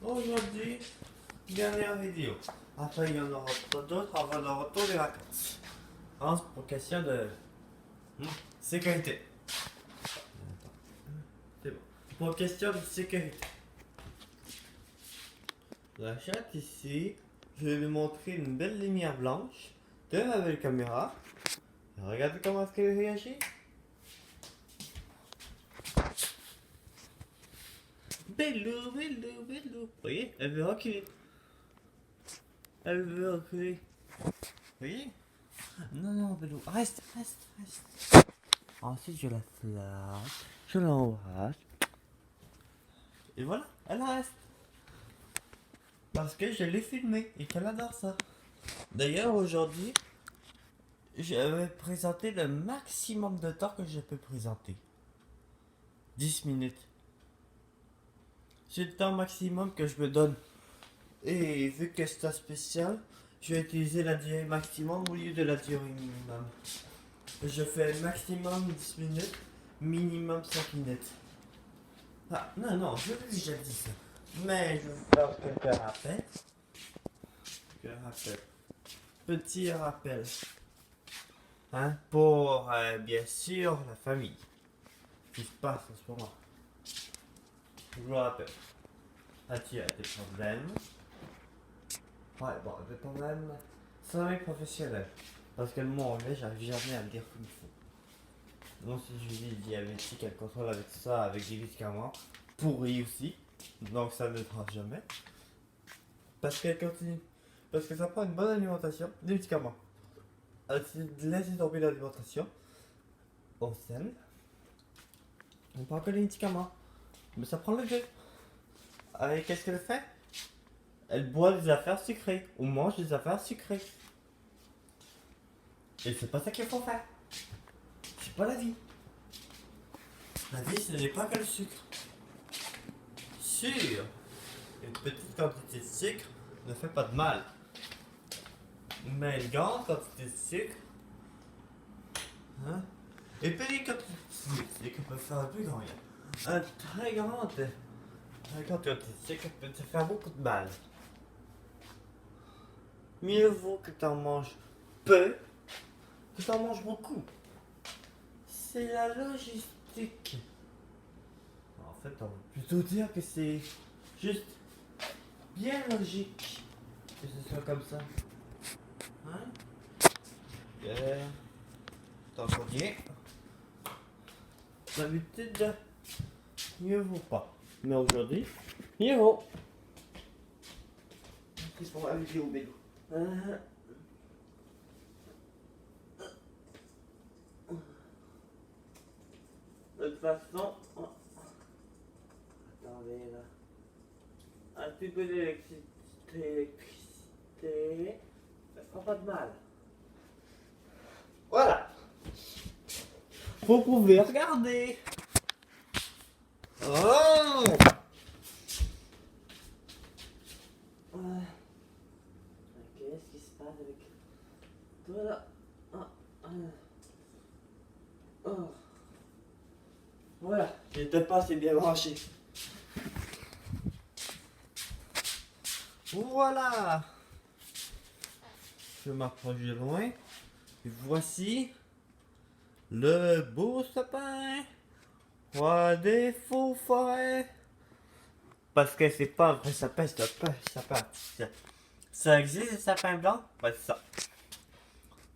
Aujourd'hui, dernière vidéo. Après, il y en aura pas d'autres avant le retour des vacances. Hein, c'est pour question de sécurité. C'est bon. Pour question de sécurité. La chatte ici, je vais lui montrer une belle lumière blanche de ma belle caméra. Regardez comment est-ce qu'elle réagit. Belou, belou, belou. Vous voyez, elle veut reculer. Elle veut reculer. Vous voyez? Non, non, Belou, reste, reste, reste. Ensuite, je la flatte, je l'embrasse. Et voilà, elle reste. Parce que je l'ai filmé et qu'elle adore ça. D'ailleurs, aujourd'hui, je vais présenter le maximum de temps que je peux présenter. 10 minutes. C'est le temps maximum que je me donne. Et vu que c'est un spécial, je vais utiliser la durée maximum au lieu de la durée minimum. Je fais maximum 10 minutes, minimum 5 minutes. Ah, non, non, je l'ai déjà dit ça. Mais je vais vous faire quelques rappels. Petit rappel. Hein, pour bien sûr la famille. Ce qui se passe en ce moment. Je vous le rappelle. As-tu des problèmes? Ouais, bon, des problèmes. Sommeil professionnel. Parce que le mot anglais, j'arrive jamais à le dire comme il faut. Donc si je dis diabétique, elle contrôle avec ça, avec des médicaments. Pourris aussi. Donc ça ne trave jamais. Parce qu'elle continue. Parce que ça prend une bonne alimentation, des médicaments. Laissez tomber l'alimentation. On sème. On prend que les médicaments. Mais ça prend le jeu. Et qu'est-ce qu'elle fait? Elle boit des affaires sucrées. Ou mange des affaires sucrées. Et c'est pas ça qu'il faut faire. C'est pas la vie. La vie, ce n'est pas que le sucre. Sûr, une petite quantité de sucre ne fait pas de mal. Mais une grande quantité de sucre, hein? Une petite quantité de sucre peut faire un peu grand bien. Une très grande quantité de sucre peut te faire beaucoup de mal. Mieux vaut que tu en manges peu que tu en manges beaucoup. C'est la logistique. En fait, on peut plutôt dire que c'est juste bien logique que ce soit comme ça. Hein? T'en conviens? D'habitude, mieux vaut pas. Mais aujourd'hui, mieux vaut. C'est pour la vidéo, Bélo. De toute façon, attendez là. Un petit peu d'électricité, ça fera pas de mal. Voilà. Vous pouvez regarder. Oh! Qu'est-ce qui se passe avec toi là? Oh. Voilà, j'étais pas assez bien branché. Voilà. Je m'approche de loin. Et voici le beau sapin. Roi des faux forêts. Parce que c'est pas un vrai sapin, c'est un sapin artificiel. Ça existe, les sapins blancs? Ouais, c'est ça.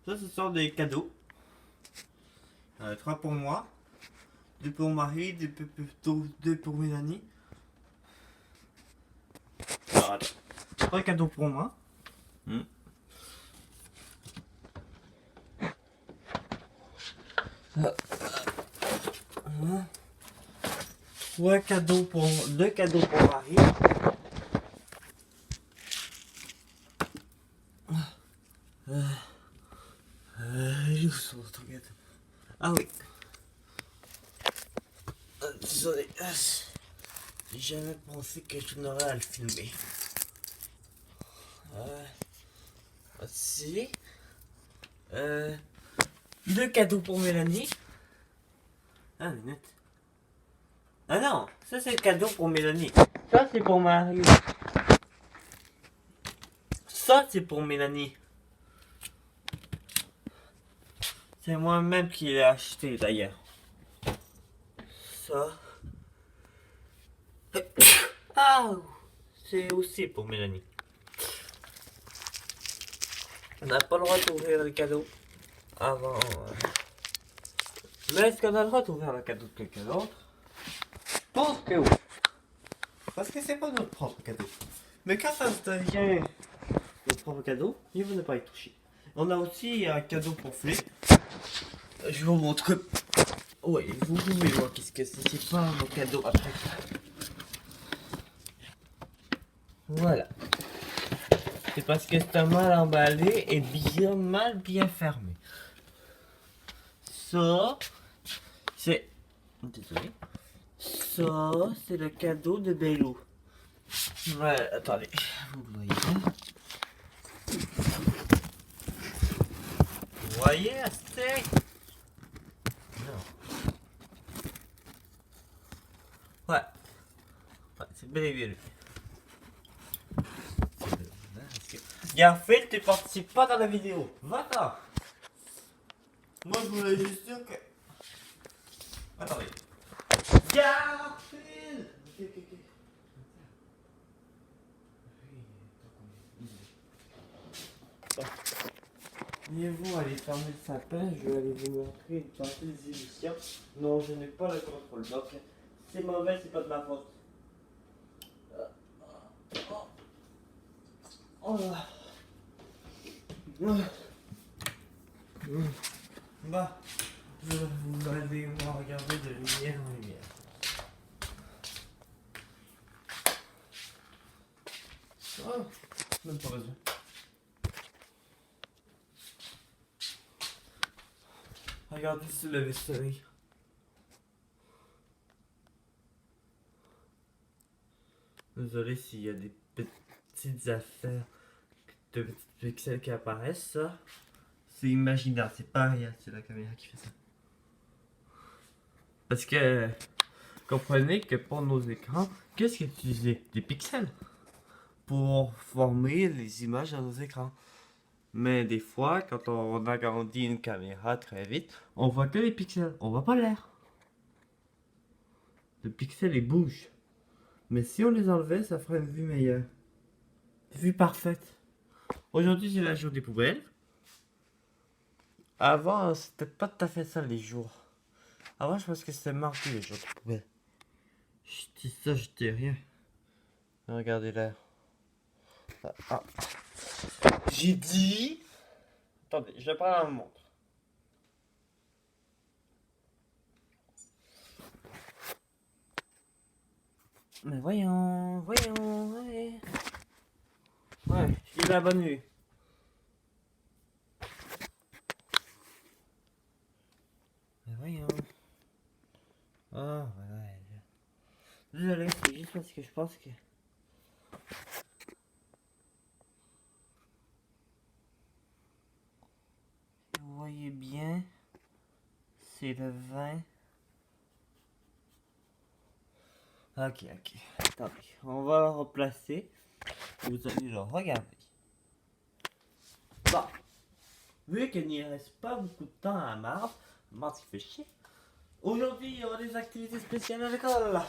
Ça, ce sont des cadeaux. 3 pour moi. 2 pour Marie, 2 pour Mélanie. Alors, attends. 3 cadeaux pour moi. 3 cadeaux pour... 2 cadeaux pour Marie. Où sont notre gâteau? Ah oui. Désolé. J'ai jamais pensé que je n'aurais à le filmer. Voici. 2 cadeaux pour Mélanie. Ah, minute. Ah non, ça c'est le cadeau pour Mélanie. Ça c'est pour Marie. Ça, c'est pour Mélanie. C'est moi-même qui l'ai acheté d'ailleurs. Ça. Ah, c'est aussi pour Mélanie. On n'a pas le droit d'ouvrir le cadeau avant. Mais est-ce qu'on a le droit d'ouvrir le cadeau de quelqu'un d'autre? Je pense que oui. Parce que c'est pas notre propre cadeau. Mais quand ça devient notre propre cadeau, il ne faut pas y toucher. On a aussi un cadeau pour Flip. Je vous montre. Oui, vous pouvez voir qu'est-ce que c'est. C'est pas mon cadeau après. Voilà. C'est parce que c'est mal emballé et bien fermé. Ça, c'est... Désolé. Ça, c'est le cadeau de Bello. Ouais, attendez. Vous voyez? Vous voyez, Aztec? Non. Ouais. Ouais, c'est bel et bien lui. Garfield, tu participes pas dans la vidéo. Va-t'en. Moi, je voulais juste dire que... Attendez. Garfield! Ok. Voyez-vous aller fermer le sapin, je vais aller vous montrer une partie des émissions. Non, je n'ai pas le contrôle. Donc, c'est mauvais, c'est pas de ma faute. Oh là. Bah, vous allez voir regarder de lumière en lumière. Oh, même pas besoin. Regardez ce lever soleil. Désolé s'il y a des petites affaires de petits pixels qui apparaissent, ça. C'est imaginaire, c'est pas rien, c'est la caméra qui fait ça. Parce que, comprenez que pour nos écrans, qu'est-ce qu'ils utilisaient? Des pixels pour former les images dans nos écrans. Mais des fois, quand on agrandit une caméra très vite, on voit que les pixels, on voit pas l'air. Le pixel il bouge. Mais si on les enlevait, ça ferait une vue meilleure. Une vue parfaite. Aujourd'hui, c'est la jour des poubelles. Avant, c'était pas tout à fait ça les jours. Avant, je pense que c'était mardi les jours des poubelles. Je dis ça, je dis rien. Regardez l'air. Ah. J'ai dit... Attendez, je vais prendre la montre. Mais voyons, ouais. Ouais, il a bonne nuit. Mais voyons. Oh, ouais. Désolé, c'est juste parce que je pense que... Vous voyez bien, c'est le 20. Ok. Attendez, on va le replacer. Vous allez le regarder. Bon, vu qu'il n'y reste pas beaucoup de temps à Mars qui fait chier. Aujourd'hui, il y aura des activités spéciales à l'école.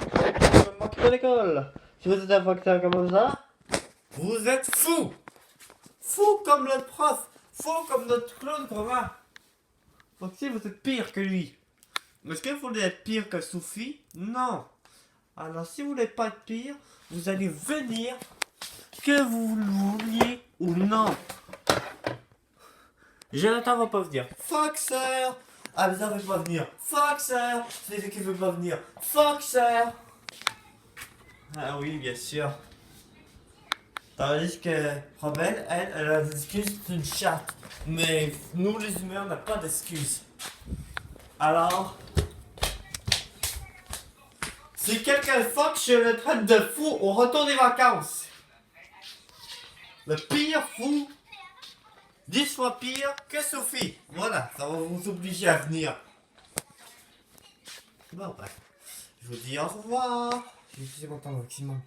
Je vais m'occuper de l'école. Si vous êtes un facteur comme ça, vous êtes fou. Fou comme notre prof. Fou comme notre clown qu'on a. Donc si vous êtes pire que lui. Est-ce que vous voulez être pire que Sophie? Non. Alors si vous voulez pas être pire, vous allez venir que vous le vouliez ou non. Jonathan va pas venir. Foxer. Hamza veut pas venir. Foxer. C'est lui qui veut pas venir. Foxer. Ah oui, bien sûr. Tandis que Robin, elle a des excuses d'une chatte. Mais nous les humains, on n'a pas d'excuses. Alors, si quelqu'un fuck, je le traite de fou au retour des vacances. Le pire fou, 10 fois pire que Sophie. Voilà, ça va vous obliger à venir. Bon, je vous dis au revoir. J'ai fait mon temps maximum.